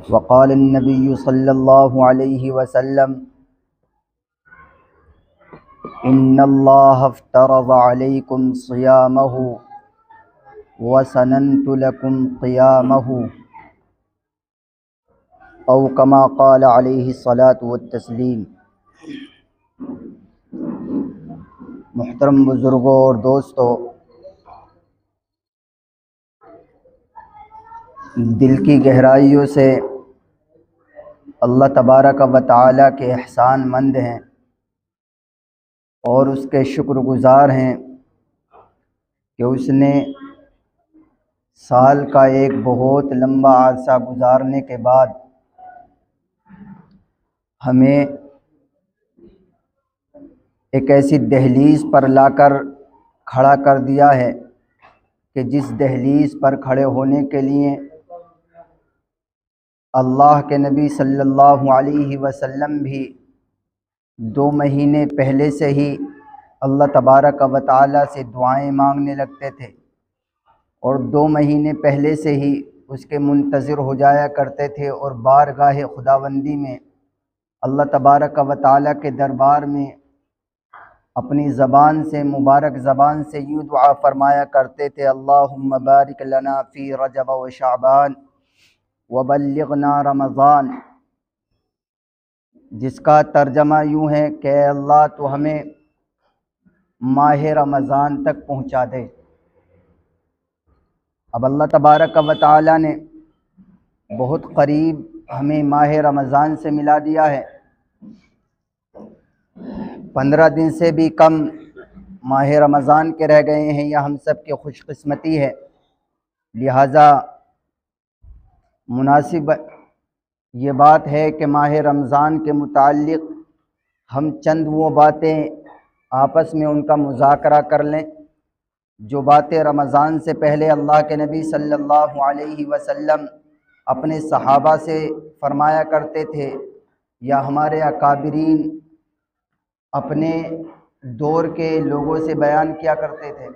वक़ाल नबी सल्लल्लाहु अलैहि वसल्लम इन्नल्लाह अफ़्तरज़ अलैकुम सियामहु व सनन्तु लकुम क़ियामहु औ कमा क़ाल अलैहि सलातु व तस्लीम। मुहतरम बुज़ुर्गों और दोस्तों, दिल की गहराइयों से अल्लाह तबारक व तआला के एहसान मंद हैं और उसके शुक्रगुज़ार हैं कि उसने साल का एक बहुत लंबा अरसा गुजारने के बाद हमें एक ऐसी दहलीज़ पर लाकर खड़ा कर दिया है कि जिस दहलीज़ पर खड़े होने के लिए अल्लाह के नबी सल्लल्लाहु अलैहि वसल्लम भी 2 महीने पहले से ही अल्लाह तबारक व तआला से दुआएं मांगने लगते थे और 2 महीने पहले से ही उसके मुंतज़िर हो जाया करते थे और बारगाह खुदाबंदी में अल्लाह तबारक व तआला के दरबार में अपनी ज़बान से, मुबारक ज़बान से यूँ दुआ फरमाया करते थे, अल्लाहुम्मा बारिक लना फ़ी रजब व शाबान व बल्लिगना रमज़ान, जिसका तर्जमा यूँ है कि अल्लाह तो हमें माह रमज़ान तक पहुँचा दे। अब अल्लाह तबारक व तआला ने बहुत करीब हमें माह रमज़ान से मिला दिया है। 15 दिन से भी कम माह रमज़ान के रह गए हैं, यह हम सब की खुशकिस्मती है। लिहाजा मुनासिब ये बात है कि माह रमज़ान के मुताल्लिक़ हम चंद वो बातें आपस में उनका मुज़ाकरा कर लें जो बातें रमज़ान से पहले अल्लाह के नबी सल्लल्लाहु अलैहि वसल्लम अपने सहाबा से फरमाया करते थे या हमारे अकाबिरीन अपने दौर के लोगों से बयान किया करते थे।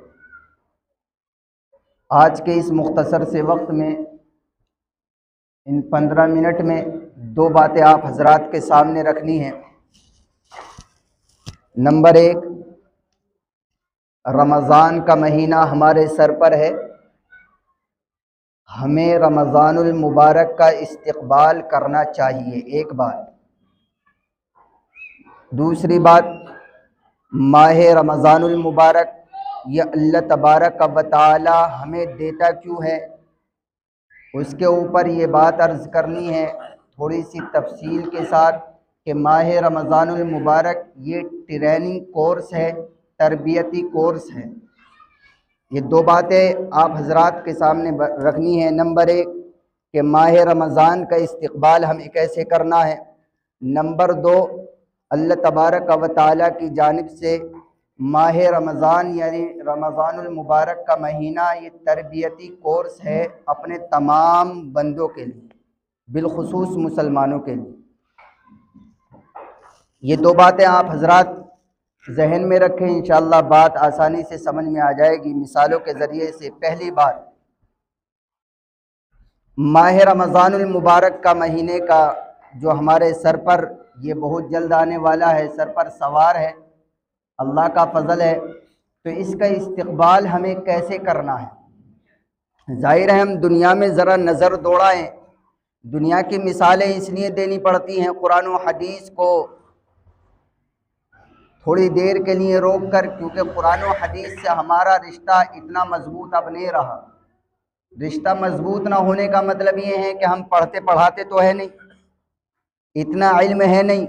आज के इस मुख्तसर से वक्त में इन 15 मिनट में 2 बातें आप हजरात के सामने रखनी हैं। नंबर 1, रमज़ान का महीना हमारे सर पर है, हमें रमज़ानुल मुबारक का इस्तक़बाल करना चाहिए, एक बात। दूसरी बात, माह रमज़ानुल मुबारक ये अल्लाह तबारक व तआला हमें देता क्यों है, उसके ऊपर ये बात अर्ज़ करनी है थोड़ी सी तफसील के साथ कि माह रमज़ानुल मुबारक ये ट्रेनिंग कोर्स है, तरबियती कोर्स है। ये 2 बातें आप हजरात के सामने रखनी है। नंबर 1 कि माह रमज़ान का इस्तक़बाल हमें कैसे करना है। नंबर 2, अल्लाह तबारक व तआला की जानिब से माह रमज़ान यानी रमज़ानुल मुबारक का महीना ये तरबियती कोर्स है अपने तमाम बंदों के लिए, बिलखुसूस मुसलमानों के लिए। ये 2 बातें आप हजरात जहन में रखें, इंशाअल्लाह बात आसानी से समझ में आ जाएगी मिसालों के ज़रिए से। पहली बात, माह रमज़ानुल मुबारक का महीने का जो हमारे सर पर ये बहुत जल्द आने वाला है, सर पर सवार है, अल्लाह का फ़ज़ल है, तो इसका इस्तक़बाल हमें कैसे करना है। ज़ाहिर है हम दुनिया में ज़रा नज़र दौड़ाएं, दुनिया की मिसालें इसलिए देनी पड़ती हैं कुरान और हदीस को थोड़ी देर के लिए रोक कर, क्योंकि कुरान और हदीस से हमारा रिश्ता इतना मजबूत अब नहीं रहा। रिश्ता मजबूत ना होने का मतलब ये है कि हम पढ़ते पढ़ाते तो है नहीं, इतना इल्म है नहीं,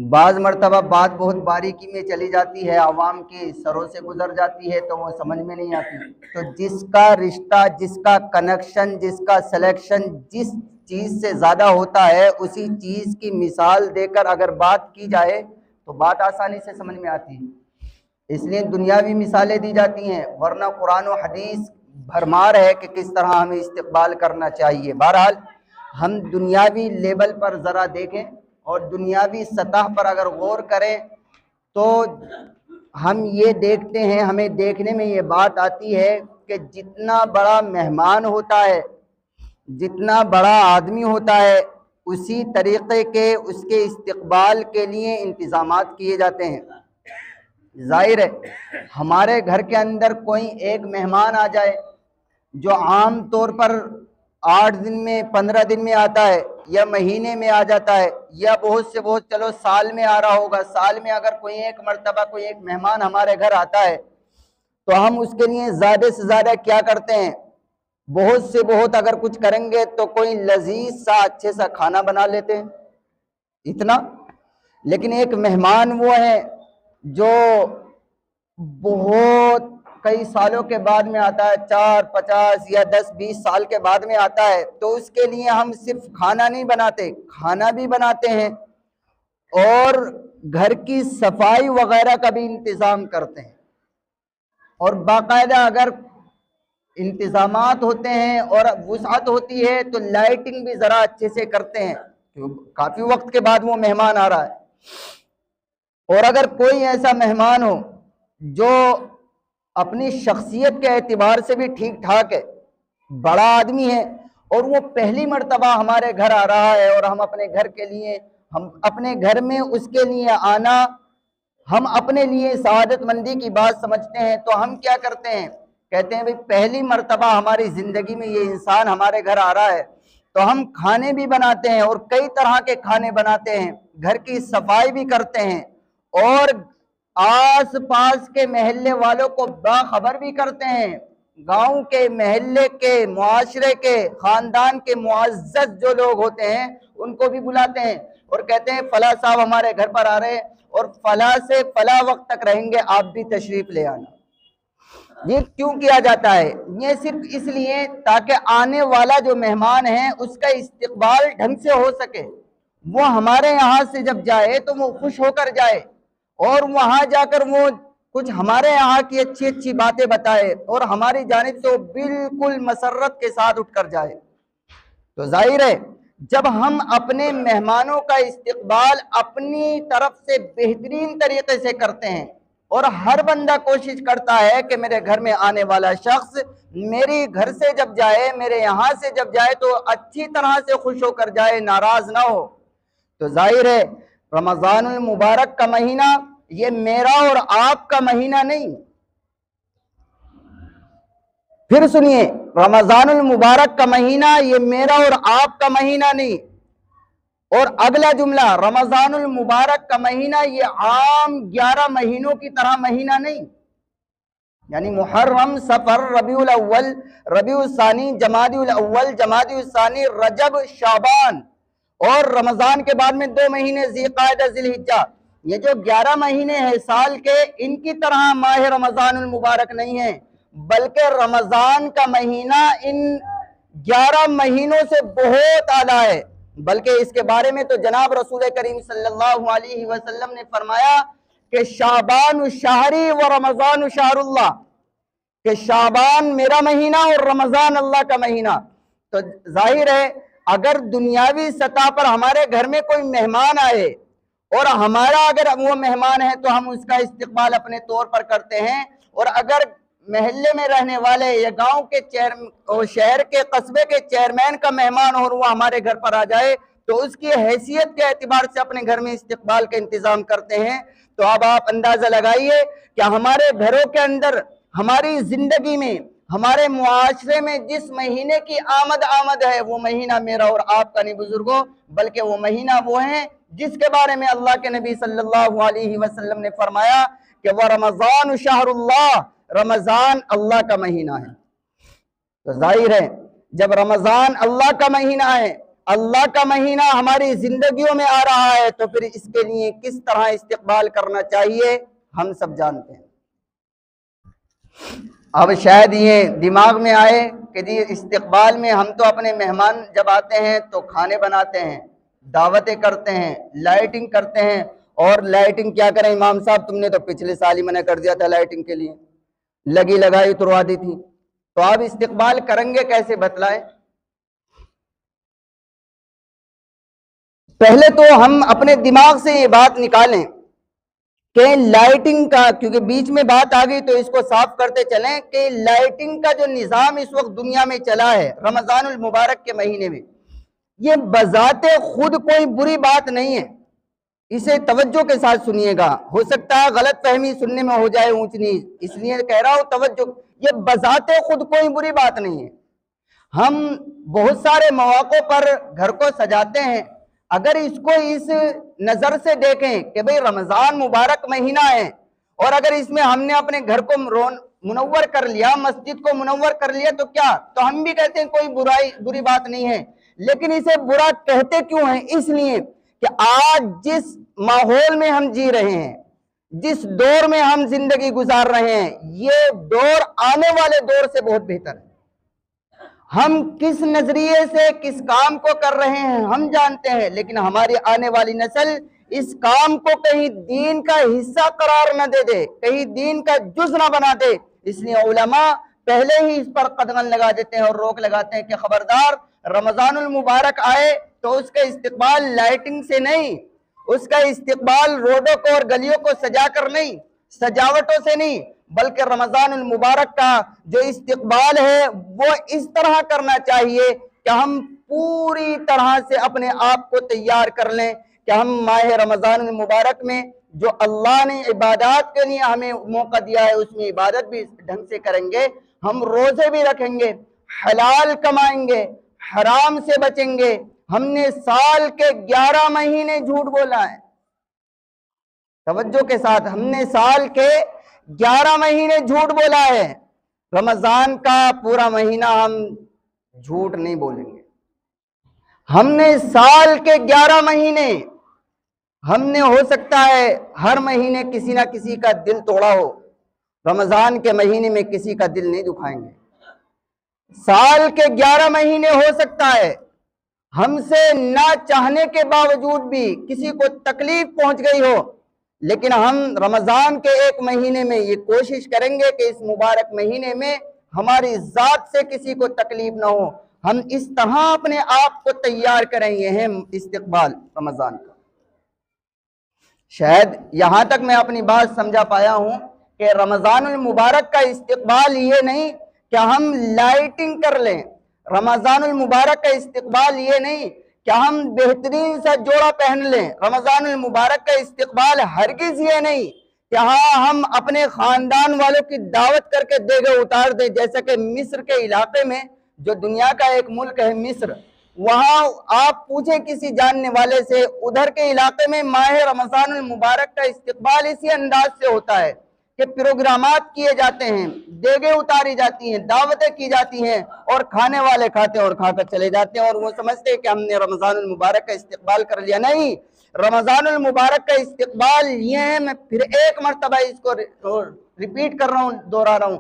बाज़ मरतबा बात बहुत बारीकी में चली जाती है, आवाम के सरों से गुजर जाती है तो वो समझ में नहीं आती। तो जिसका रिश्ता, जिसका कनेक्शन, जिसका सिलेक्शन जिस चीज़ से ज़्यादा होता है उसी चीज़ की मिसाल देकर अगर बात की जाए तो बात आसानी से समझ में आती है। इसलिए दुनियावी मिसालें दी जाती हैं, वरना कुरान और हदीस भरमार है कि किस तरह हमें इस्तक़बाल करना चाहिए। बहरहाल हम दुनियावी लेवल पर ज़रा देखें और दुनियावी सतह पर अगर गौर करें तो हम ये देखते हैं, हमें देखने में ये बात आती है कि जितना बड़ा मेहमान होता है, जितना बड़ा आदमी होता है उसी तरीके के उसके इस्तकबाल के लिए इंतज़ामात किए जाते हैं। जाहिर है हमारे घर के अंदर कोई एक मेहमान आ जाए जो आम तौर पर 8 दिन में 15 दिन में आता है या महीने में आ जाता है या बहुत से बहुत चलो साल में आ रहा होगा, साल में अगर कोई एक मर्तबा कोई एक मेहमान हमारे घर आता है तो हम उसके लिए ज़्यादा से ज़्यादा क्या करते हैं, बहुत से बहुत अगर कुछ करेंगे तो कोई लजीज सा अच्छे सा खाना बना लेते हैं, इतना। लेकिन एक मेहमान वो है जो बहुत कई सालों के बाद में आता है, 4, 50 या 10, 20 साल के बाद में आता है, तो उसके लिए हम सिर्फ खाना नहीं बनाते, खाना भी बनाते हैं और घर की सफाई वगैरह का भी इंतजाम करते हैं। और बाकायदा अगर इंतजामात होते हैं और वुसात होती है तो लाइटिंग भी जरा अच्छे से करते हैं, काफी वक्त के बाद वो मेहमान आ रहा है। और अगर कोई ऐसा मेहमान हो जो अपनी शख्सियत के एतबार से भी ठीक ठाक है, बड़ा आदमी है और वो पहली मर्तबा हमारे घर आ रहा है और हम अपने घर के लिए, हम अपने घर में उसके लिए आना हम अपने लिए सआदतमंदी की बात समझते हैं, तो हम क्या करते हैं, कहते हैं भाई पहली मर्तबा हमारी जिंदगी में ये इंसान हमारे घर आ रहा है, तो हम खाने भी बनाते हैं और कई तरह के खाने बनाते हैं, घर की सफाई भी करते हैं और आस पास के महल्ले वालों को बाखबर भी करते हैं, गांव के, महल्ले के, मुआशरे के, खानदान के मुअज़्ज़ज़ जो लोग होते हैं उनको भी बुलाते हैं और कहते हैं फला साहब हमारे घर पर आ रहे हैं और फला से फला वक्त तक रहेंगे, आप भी तशरीफ ले आना। ये क्यों किया जाता है? ये सिर्फ इसलिए ताकि आने वाला जो मेहमान है उसका इस्तकबाल ढंग से हो सके, वो हमारे यहाँ से जब जाए तो वो खुश होकर जाए और वहां जाकर वो कुछ हमारे यहाँ की अच्छी अच्छी बातें बताए और हमारी जानिब से वो बिल्कुल मसरत के साथ उठकर जाए। तो जाहिर है जब हम अपने मेहमानों का इस्तकबाल अपनी तरफ से बेहतरीन तरीके से करते हैं और हर बंदा कोशिश करता है कि मेरे घर में आने वाला शख्स मेरे घर से जब जाए, मेरे यहाँ से जब जाए तो अच्छी तरह से खुश होकर जाए, नाराज ना हो, तो जाहिर है रमजानुल मुबारक का महीना ये मेरा और आपका महीना नहीं। फिर सुनिए, रमजानुल मुबारक का महीना ये मेरा और आपका महीना नहीं। और अगला जुमला, रमजानुल मुबारक का महीना ये आम 11 महीनों की तरह महीना नहीं, यानी मुहर्रम, सफर, रबीउल अव्वल, रबीउल सानी, जमादिउल अव्वल, जमादिउल सानी, रजब, शाबान और रमजान के बाद में 2 महीने ज़िलक़ादा, ज़िलहिज्जा, ये जो 11 महीने हैं साल के, इनकी तरह माह रमजानुल मुबारक नहीं है, बल्कि रमजान का महीना इन 11 महीनों से बहुत आला है। बल्कि इसके बारे में तो जनाब रसूल करीम सल्लल्लाहु अलैहि वसल्लम ने फरमाया कि शाबान शहरी व रमजान शहरुल्लाह, कि शाबान मेरा महीना और रमजान अल्लाह का महीना। तो जाहिर है अगर दुनियावी सतह पर हमारे घर में कोई मेहमान आए और हमारा अगर वो मेहमान है तो हम उसका इस्तकबाल अपने तौर पर करते हैं, और अगर महल्ले में रहने वाले या गांव के और शहर के, कस्बे के चेयरमैन का मेहमान और वो हमारे घर पर आ जाए तो उसकी हैसियत के एतबार से अपने घर में इस्तकबाल का इंतजाम करते हैं। तो अब आप अंदाजा लगाइए कि हमारे घरों के अंदर, हमारी जिंदगी में, हमारे मुआशरे में जिस महीने की आमद है वो महीना मेरा और आपका नहीं बुजुर्गों, बल्कि वो महीना वो है जिसके बारे में अल्लाह के नबी सल्लल्लाहु अलैहि वसल्लम ने फरमाया कि वह रमजान शहरुल्लाह, रमजान अल्लाह का महीना है। तो जाहिर है जब रमजान अल्लाह का महीना है, अल्लाह का महीना हमारी जिंदगियों में आ रहा है, तो फिर इसके लिए किस तरह इस्तकबाल करना चाहिए हम सब जानते हैं। अब शायद ये दिमाग में आए कि जी इस्तकबाल में हम तो अपने मेहमान जब आते हैं तो खाने बनाते हैं, दावतें करते हैं, लाइटिंग करते हैं। और लाइटिंग क्या करें इमाम साहब, तुमने तो पिछले साल ही मना कर दिया था लाइटिंग के लिए, लगी लगाई तुरवा दी थी, तो आप इस्तकबाल करेंगे कैसे बतलाए? पहले तो हम अपने दिमाग से ये बात निकालें कि लाइटिंग का, क्योंकि बीच में बात आ गई तो इसको साफ करते चलें कि लाइटिंग का जो निज़ाम इस वक्त दुनिया में चला है रमजानुल मुबारक के महीने में, ये बजाते खुद कोई बुरी बात नहीं है। इसे तवज्जो के साथ सुनिएगा, हो सकता है गलत फहमी सुनने में हो जाए ऊंच नीच, इसलिए कह रहा हूं तवज्जो। ये बजाते खुद कोई बुरी बात नहीं है। हम बहुत सारे मौकों पर घर को सजाते हैं, अगर इसको इस नजर से देखें कि भाई रमजान मुबारक महीना है और अगर इसमें हमने अपने घर को मुनव्वर कर लिया, मस्जिद को मुनव्वर कर लिया, तो क्या, तो हम भी कहते हैं कोई बुरी बात नहीं है। लेकिन इसे बुरा कहते क्यों हैं? इसलिए कि आज जिस माहौल में हम जी रहे हैं, जिस दौर में हम जिंदगी गुजार रहे हैं, ये दौर आने वाले दौर से बहुत बेहतर है। हम किस नजरिए से किस काम को कर रहे हैं हम जानते हैं, लेकिन हमारी आने वाली नस्ल इस काम को कहीं दीन का हिस्सा करार न दे दे, कहीं दीन का जुज न बना दे। इसलिए उलमा पहले ही इस पर कदम लगा देते हैं और रोक लगाते हैं कि खबरदार, रमजानुल मुबारक आए तो उसका इस्तिकबाल लाइटिंग से नहीं, उसका इस्तिकबाल रोडों को और गलियों को सजाकर नहीं, सजावटों से नहीं, बल्कि रमजानुल मुबारक का जो इस्तिकबाल है वो इस तरह करना चाहिए कि हम पूरी तरह से अपने आप को तैयार कर लें कि हम माह रमजानुल मुबारक में जो अल्लाह ने इबादत के लिए हमें मौका दिया है उसमें इबादत भी ढंग से करेंगे, हम रोजे भी रखेंगे, हलाल कमाएंगे, हराम से बचेंगे। हमने साल के 11 महीने झूठ बोला है, तवज्जो के साथ, हमने साल के 11 महीने झूठ बोला है। रमजान का पूरा महीना हम झूठ नहीं बोलेंगे। हमने साल के 11 महीने, हमने हो सकता है हर महीने किसी ना किसी का दिल तोड़ा हो, रमजान के महीने में किसी का दिल नहीं दुखाएंगे। साल के 11 महीने हो सकता है हमसे ना चाहने के बावजूद भी किसी को तकलीफ पहुंच गई हो, लेकिन हम रमजान के एक महीने में ये कोशिश करेंगे कि इस मुबारक महीने में हमारी जात से किसी को तकलीफ ना हो। हम इस तरह अपने आप को तैयार करेंगे हैं इस्तिकबाल रमजान का। शायद यहां तक मैं अपनी बात समझा पाया हूं कि रमजानुल मुबारक का इस्तिकबाल ये नहीं कि हम लाइटिंग कर लें, रमजानुल मुबारक का इस्तिकबाल ये नहीं क्या हम बेहतरीन सा जोड़ा पहन लें, रमजानुल मुबारक का इस्तिकबाल हरगिज ये नहीं कि हाँ हम अपने खानदान वालों की दावत करके देगे उतार दे। जैसा कि मिस्र के इलाके में, जो दुनिया का एक मुल्क है मिस्र, वहां आप पूछे किसी जानने वाले से, उधर के इलाके में माह रमजानुल मुबारक का इस्तिकबाल इसी अंदाज से होता है कि प्रोग्रामात किए जाते हैं, देगे उतारी जाती हैं, दावतें की जाती हैं और खाने वाले खाते हैं और खाकर चले जाते हैं और वो समझते हैं कि हमने रमजानुल मुबारक का इस्तिकबाल कर लिया। नहीं, रमजानुल मुबारक का इस्तिकबाल ये है, मैं फिर एक मर्तबा इसको रिपीट कर रहा हूँ, दोहरा रहा हूँ,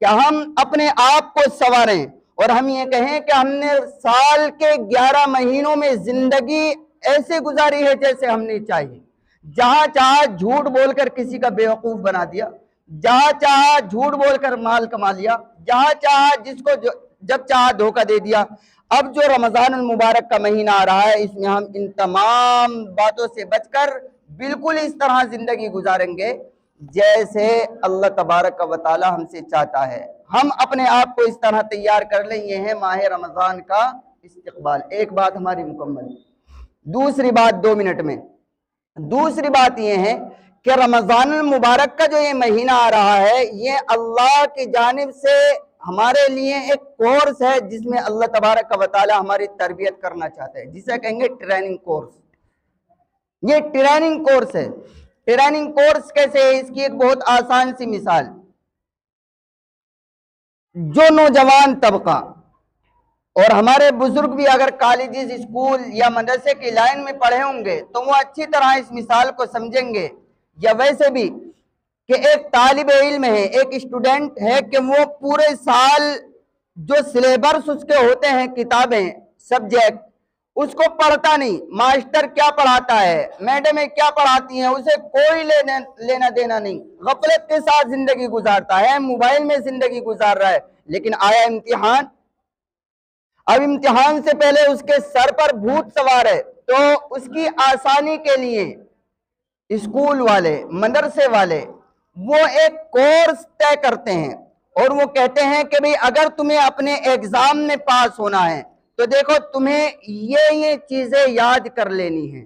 कि हम अपने आप को संवारें और हम ये कहें कि हमने साल के 11 महीनों में जिंदगी ऐसे गुजारी है जैसे हमने चाहिए। जहां चाहा झूठ बोलकर किसी का बेवकूफ बना दिया, जहां चाहा झूठ बोलकर माल कमा लिया, जहां चाहा जिसको जब चाहा धोखा दे दिया। अब जो रमजानुल मुबारक का महीना आ रहा है, इसमें हम इन तमाम बातों से बचकर बिल्कुल इस तरह जिंदगी गुजारेंगे जैसे अल्लाह तबारक व तआला हमसे चाहता है। हम अपने आप को इस तरह तैयार कर लें, ये है माह रमजान का इस्तिकबाल। एक बात हमारी मुकम्मल। दूसरी बात 2 मिनट में, दूसरी बात यह है कि रमजानुल मुबारक का जो ये महीना आ रहा है, ये अल्लाह की जानिब से हमारे लिए एक कोर्स है जिसमें अल्लाह तबारक व तआला हमारी तरबियत करना चाहते हैं, जिसे कहेंगे ट्रेनिंग कोर्स। ये ट्रेनिंग कोर्स है। ट्रेनिंग कोर्स कैसे है? इसकी एक बहुत आसान सी मिसाल, जो नौजवान तबका और हमारे बुजुर्ग भी अगर कॉलेजेस, स्कूल या मदरसे की लाइन में पढ़े होंगे तो वो अच्छी तरह इस मिसाल को समझेंगे। या वैसे भी कि एक तालिब इल्म है, एक स्टूडेंट है कि वो पूरे साल जो सिलेबस उसके होते हैं, किताबें, सब्जेक्ट, उसको पढ़ता नहीं। मास्टर क्या पढ़ाता है, मैडमें क्या पढ़ाती हैं, उसे कोई लेना देना नहीं, गफलत के साथ जिंदगी गुजारता है, मोबाइल में जिंदगी गुजार रहा है। लेकिन आया इम्तिहान, अब इम्तिहान से पहले उसके सर पर भूत सवार है, तो उसकी आसानी के लिए स्कूल वाले, मदरसे वाले, वो एक कोर्स तय करते हैं और वो कहते हैं कि भाई अगर तुम्हें अपने एग्जाम में पास होना है तो देखो तुम्हें ये चीजें याद कर लेनी है।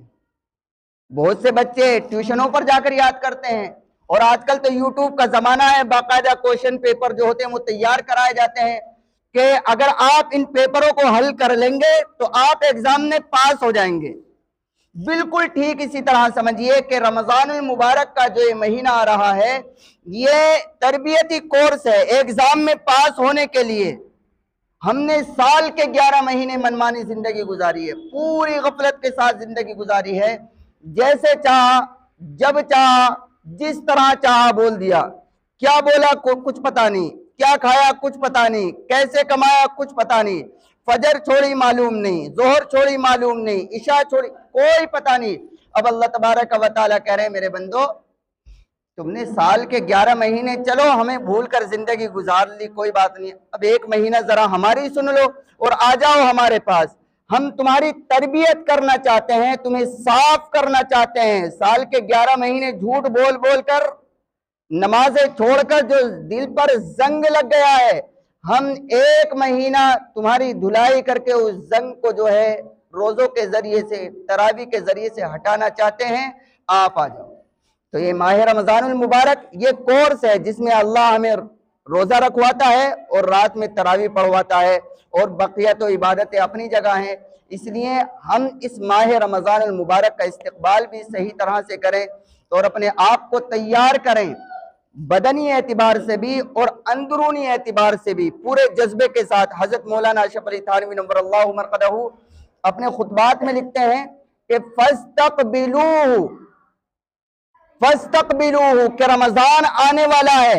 बहुत से बच्चे ट्यूशनों पर जाकर याद करते हैं और आजकल तो यूट्यूब का जमाना है, बाकायदा क्वेश्चन पेपर जो होते हैं वो तैयार कराए जाते हैं कि अगर आप इन पेपरों को हल कर लेंगे तो आप एग्जाम में पास हो जाएंगे। बिल्कुल ठीक इसी तरह समझिए कि रमजानुल मुबारक का जो ये महीना आ रहा है ये तरबियती कोर्स है एग्जाम में पास होने के लिए। हमने साल के 11 महीने मनमानी जिंदगी गुजारी है, पूरी गफलत के साथ जिंदगी गुजारी है, जैसे चाहा, जब चाहा, जिस तरह चाहा बोल दिया। क्या बोला कुछ पता नहीं, क्या खाया कुछ पता नहीं, कैसे कमाया कुछ पता नहीं, फजर छोड़ी मालूम नहीं, जोहर छोड़ी मालूम नहीं, इशा छोड़ी कोई पता नहीं। अब अल्लाह तबारक व तआला कह रहे हैं मेरे बंदो तुमने साल के 11 महीने चलो हमें भूल कर जिंदगी गुजार ली, कोई बात नहीं, अब एक महीना जरा हमारी सुन लो और आ जाओ हमारे पास। हम तुम्हारी तरबियत करना चाहते हैं, तुम्हें साफ करना चाहते हैं। साल के 11 महीने झूठ बोल बोल कर, नमाजें छोड़कर जो दिल पर जंग लग गया है, हम एक महीना तुम्हारी धुलाई करके उस जंग को जो है रोजों के जरिए से, तरावी के जरिए से हटाना चाहते हैं। आप आ जाओ। तो ये माह रमजानुल मुबारक ये कोर्स है जिसमें अल्लाह हमें रोजा रखवाता है और रात में तरावी पढ़वाता है और बकिया तो इबादतें अपनी जगह हैं। इसलिए हम इस माह रमजानुल मुबारक का इस्तकबाल भी सही तरह से करें और अपने आप को तैयार करें, बदनी एतबार से भी और अंदरूनी एतबार से भी पूरे जज्बे के साथ। हजरत मौलाना अशरफ अली थानवी नव्वरल्लाहु मरक़दहू अपने खुतबात में लिखते हैं कि फस्तक़बिलूहु कि रमजान आने वाला है,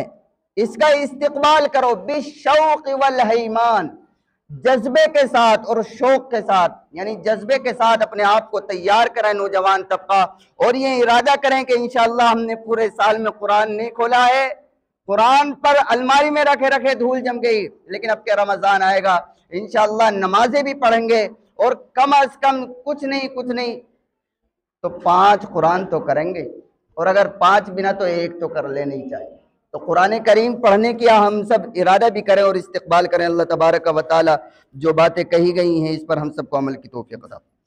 इसका इस्तकबाल करो बिशौक़ वल हैमान, जज्बे के साथ और शौक के साथ, यानी जज्बे के साथ अपने आप को तैयार करें नौजवान तबका, और ये इरादा करें कि इंशाअल्लाह हमने पूरे साल में कुरान नहीं खोला है, कुरान पर अलमारी में रखे रखे धूल जम गई, लेकिन अब क्या रमजान आएगा इंशाअल्लाह नमाजें भी पढ़ेंगे और कम अज कम कुछ नहीं तो 5 कुरान तो करेंगे, और अगर 5 बिना तो 1 तो कर लेना ही चाहिए। तो कुरान करीम पढ़ने की हम सब इरादा भी करें और इस्तकबाल करें। अल्लाह तबारक व तआला जो बातें कही गई हैं इस पर हम सबको अमल की तौफीक अता फरमाए।